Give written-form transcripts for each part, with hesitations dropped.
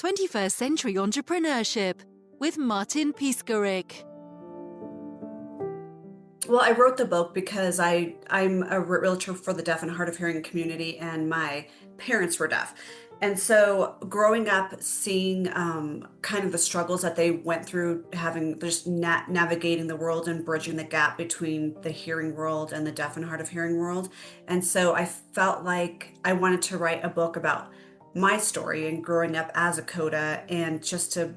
21st Century Entrepreneurship with Martin Piskoric. Well, I wrote the book because I'm a realtor for the deaf and hard of hearing community, and my parents were deaf. And so growing up, seeing kind of the struggles that they went through, having just navigating the world and bridging the gap between the hearing world and the deaf and hard of hearing world. And so I felt like I wanted to write a book about my story and growing up as a CODA, and just to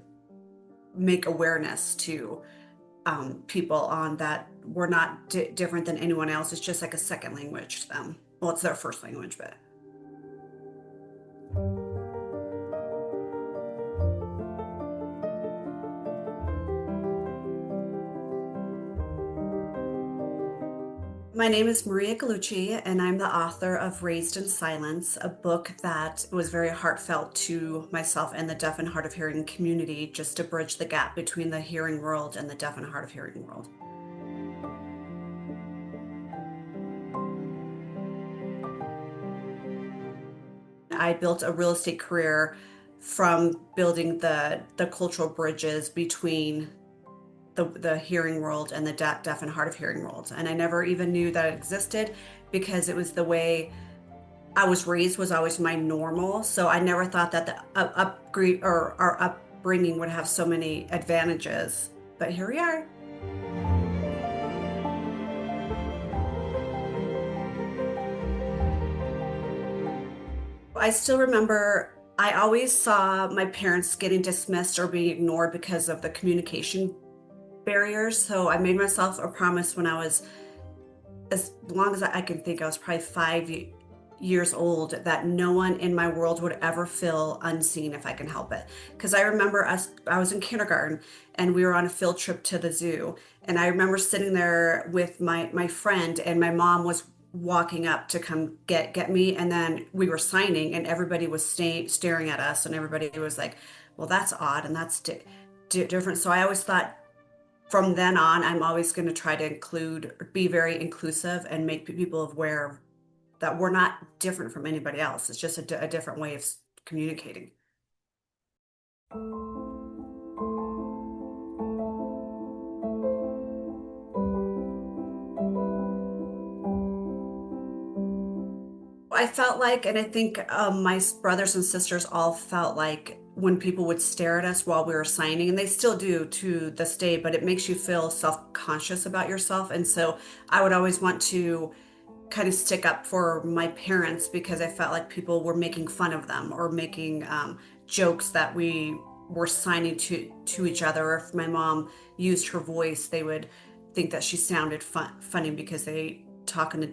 make awareness to people on that we're not different than anyone else. It's just like a second language to them. Well, it's their first language, but. My name is Maria Gallucci, and I'm the author of Raised in Silence, a book that was very heartfelt to myself and the deaf and hard of hearing community, just to bridge the gap between the hearing world and the deaf and hard of hearing world. I built a real estate career from building the cultural bridges between the hearing world and the deaf and hard of hearing world. And I never even knew that it existed, because it was the way I was raised was always my normal. So I never thought that the upgrade or our upbringing would have so many advantages. But here we are. I still remember I always saw my parents getting dismissed or being ignored because of the communication barriers. So I made myself a promise when I was, as long as I can think, I was probably 5 years old, that no one in my world would ever feel unseen if I can help it. Because I remember I was in kindergarten and we were on a field trip to the zoo. And I remember sitting there with my friend, and my mom was walking up to come get me. And then we were signing, and everybody was staring at us, and everybody was like, well, that's odd and that's different. So I always thought, from then on, I'm always going to try to be very inclusive and make people aware that we're not different from anybody else. It's just a different way of communicating. I felt like, and I think my brothers and sisters all felt like, when people would stare at us while we were signing, and they still do to this day, but it makes you feel self-conscious about yourself. And so I would always want to kind of stick up for my parents, because I felt like people were making fun of them or making jokes that we were signing to each other. Or if my mom used her voice, they would think that she sounded funny because they talk in a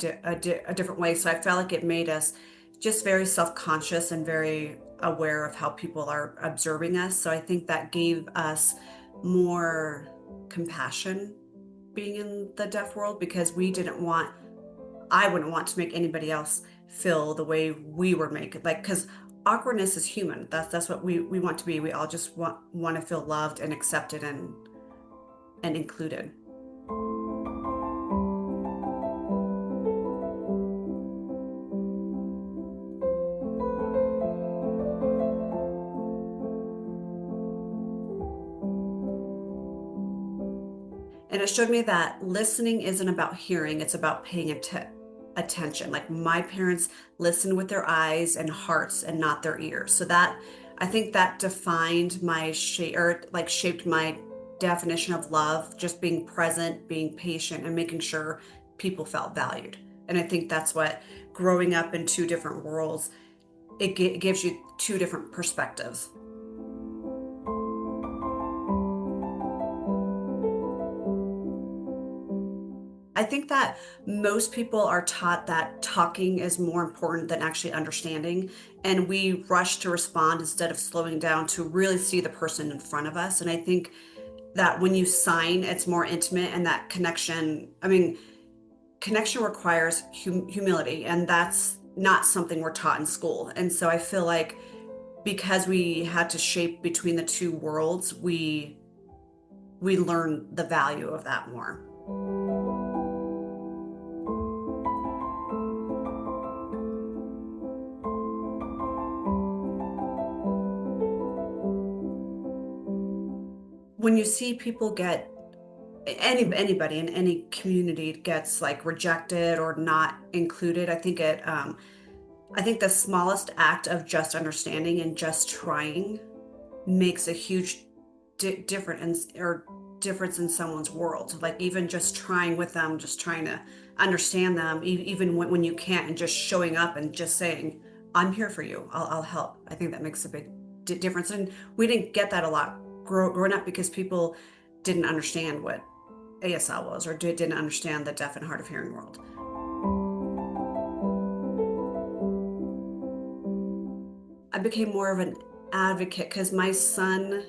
different way. So I felt like it made us just very self-conscious and very aware of how people are observing us. So I think that gave us more compassion being in the deaf world, because I wouldn't want to make anybody else feel the way we were making, like, because awkwardness is human. That's what we want to be. We all just want to feel loved and accepted and included. And it showed me that listening isn't about hearing, it's about paying attention. Like, my parents listened with their eyes and hearts and not their ears. So that, I think that defined my shaped my definition of love, just being present, being patient, and making sure people felt valued. And I think that's what, growing up in two different worlds, it gives you two different perspectives. I think that most people are taught that talking is more important than actually understanding, and we rush to respond instead of slowing down to really see the person in front of us. And I think that when you sign, it's more intimate, and that connection requires humility, and that's not something we're taught in school. And so I feel like, because we had to shape between the two worlds, we learn the value of that more. when you see people get anybody in any community gets like rejected or not included, I think the smallest act of just understanding and just trying makes a huge difference in someone's world. Like even just trying with them, just trying to understand them, even when you can't, and just showing up and just saying, "I'm here for you. I'll help." I think that makes a big difference. And we didn't get that a lot growing up because people didn't understand what ASL was or didn't understand the deaf and hard of hearing world. I became more of an advocate because my son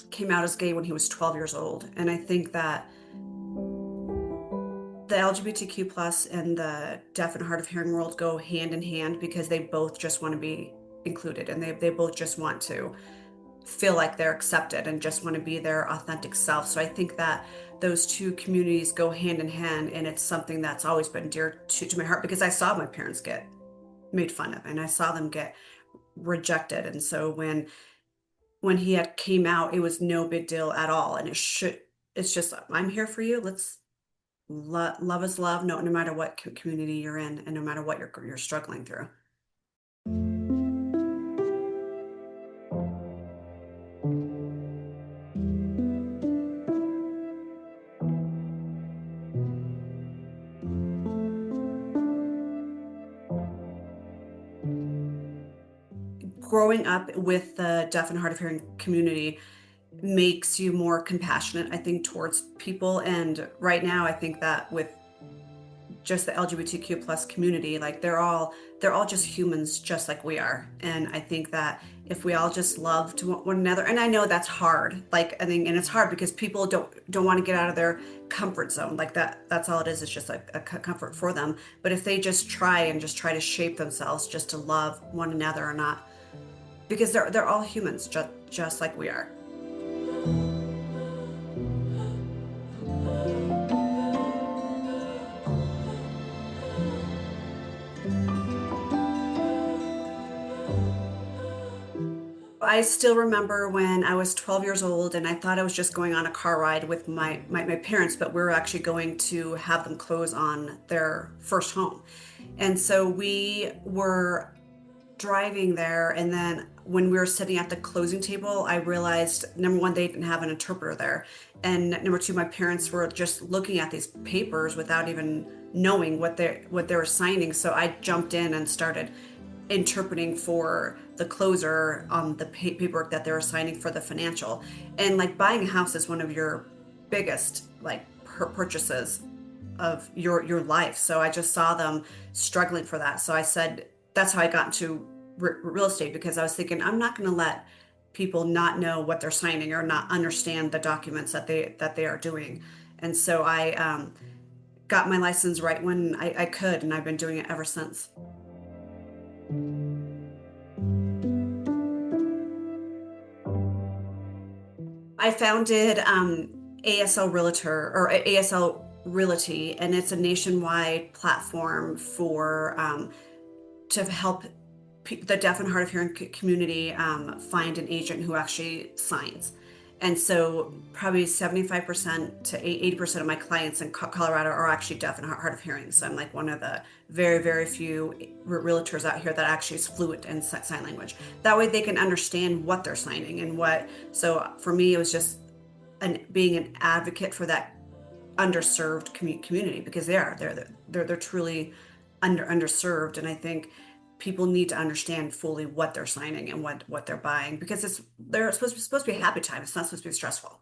came out as gay when he was 12 years old. And I think that the LGBTQ plus and the deaf and hard of hearing world go hand in hand because they both just want to be included, and they both just want to feel like they're accepted and just want to be their authentic self. So I think that those two communities go hand in hand, and it's something that's always been dear to my heart because I saw my parents get made fun of and I saw them get rejected. And so when he had came out, it was no big deal at all. And it's just, I'm here for you. Let's love is love, no matter what community you're in and no matter what you're struggling through. Growing up with the deaf and hard of hearing community makes you more compassionate, I think, towards people. And right now, I think that with just the LGBTQ plus community, like they're all just humans, just like we are. And I think that if we all just love to one another, and I know that's hard, like I think, and it's hard because people don't want to get out of their comfort zone. Like that's all it is. It's just a comfort for them. But if they just try to shape themselves just to love one another or not, because they're all humans, just like we are. I still remember when I was 12 years old and I thought I was just going on a car ride with my parents, but we were actually going to have them close on their first home. And so we were driving there, and then when we were sitting at the closing table, I realized number one, they didn't have an interpreter there, and number two, my parents were just looking at these papers without even knowing what they were signing. So I jumped in and started interpreting for the closer on the paperwork that they were signing for the financial. And like buying a house is one of your biggest like purchases of your life. So I just saw them struggling for that. So I said, that's how I got into real estate, because I was thinking, I'm not going to let people not know what they're signing or not understand the documents that they are doing. And so I got my license right when I could, and I've been doing it ever since. I founded ASL Realtor or ASL Realty, and it's a nationwide platform for to help the deaf and hard of hearing community find an agent who actually signs. And so probably 75% to 80% of my clients in Colorado are actually deaf and hard of hearing. So I'm like one of the very, very few realtors out here that actually is fluent in sign language. That way they can understand what they're signing and what. So for me, it was just being an advocate for that underserved community, because they're truly underserved. And I think people need to understand fully what they're signing and what they're buying, because they're supposed to be a happy time. It's not supposed to be stressful.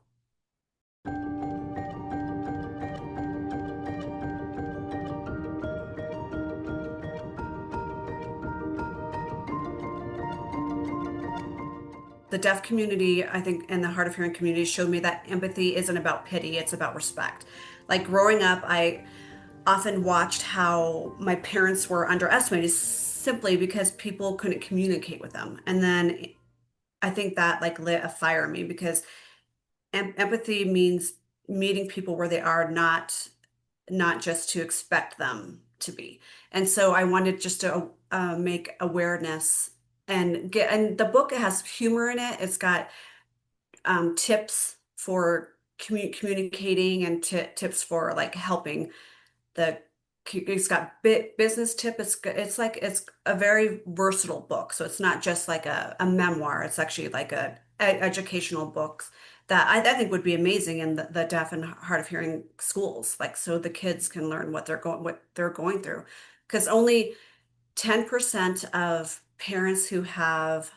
The deaf community, I think, and the hard of hearing community showed me that empathy isn't about pity, it's about respect. Like growing up, I often watched how my parents were underestimated simply because people couldn't communicate with them. And then I think that like lit a fire in me, because empathy means meeting people where they are, not just to expect them to be. And so I wanted just to make awareness and the book has humor in it. It's got tips for communicating and tips for like helping it's got business tip. It's a very versatile book. So it's not just like a memoir. It's actually like educational books that I think would be amazing in the deaf and hard of hearing schools. Like, so the kids can learn what they're going through. Because only 10% of parents who have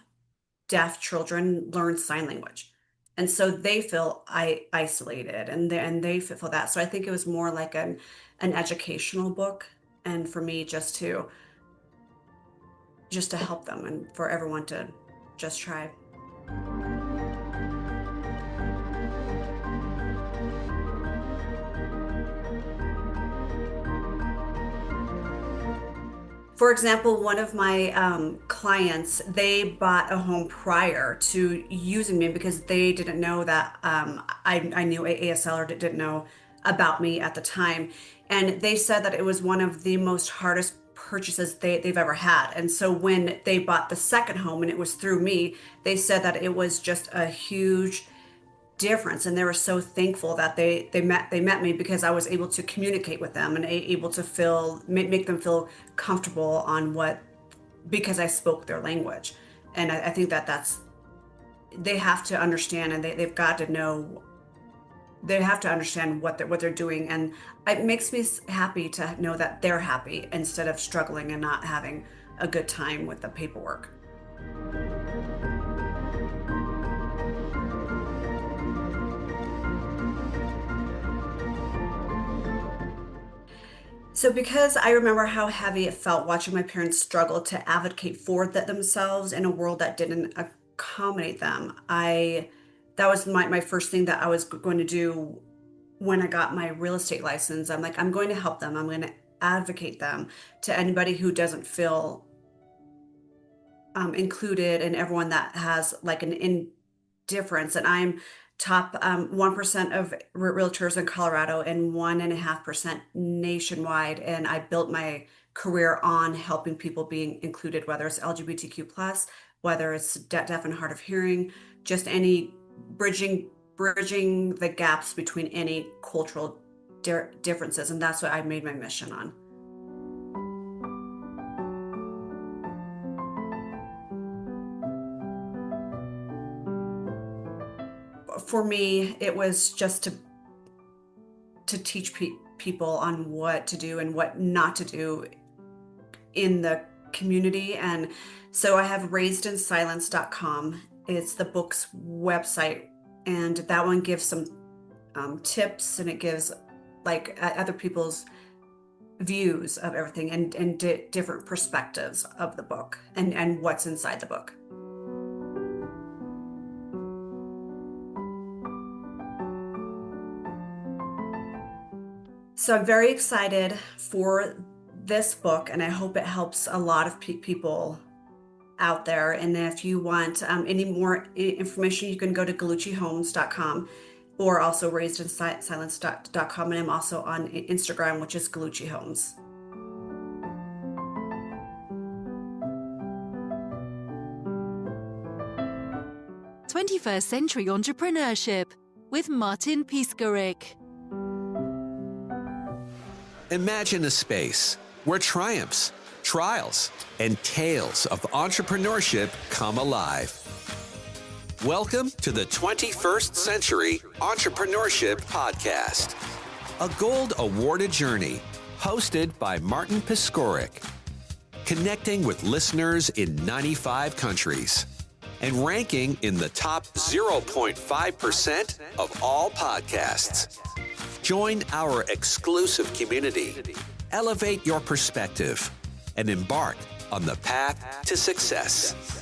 deaf children learn sign language. And so they feel isolated and they feel that. So I think it was more like an educational book, and for me just to help them and for everyone to just try. For example, one of my clients, they bought a home prior to using me because they didn't know that I knew ASL or didn't know about me at the time. And they said that it was one of the most hardest purchases they've ever had. And so when they bought the second home and it was through me, they said that it was just a huge difference, and they were so thankful that they met me because I was able to communicate with them and able to make them feel comfortable because I spoke their language. And I think they have to understand, and they've got to know, they have to understand what they're doing, and it makes me happy to know that they're happy instead of struggling and not having a good time with the paperwork. So because I remember how heavy it felt watching my parents struggle to advocate for themselves in a world that didn't accommodate them, that was my first thing that I was going to do when I got my real estate license. I'm like, I'm going to help them. I'm going to advocate them to anybody who doesn't feel included, and everyone that has like an indifference. And I'm top 1% of realtors in Colorado and 1.5% nationwide. And I built my career on helping people being included, whether it's LGBTQ+, whether it's deaf and hard of hearing, just any bridging the gaps between any cultural differences. And that's what I made my mission on. For me, it was just to teach people on what to do and what not to do in the community. And so I have raisedinsilence.com. It's the book's website, and that one gives some tips, and it gives like other people's views of everything and different perspectives of the book and what's inside the book. So I'm very excited for this book, and I hope it helps a lot of people out there. And if you want any more information, you can go to galluccihomes.com or also raisedinsilence.com. And I'm also on Instagram, which is Gallucci Homes. '21st Century Entrepreneurship with Martin Piskoric. Imagine a space where triumphs, trials, and tales of entrepreneurship come alive. Welcome to the 21st Century Entrepreneurship Podcast, a gold awarded journey hosted by Martin Piskoric, connecting with listeners in 95 countries and ranking in the top 0.5% of all podcasts. Join our exclusive community, elevate your perspective, and embark on the path to success.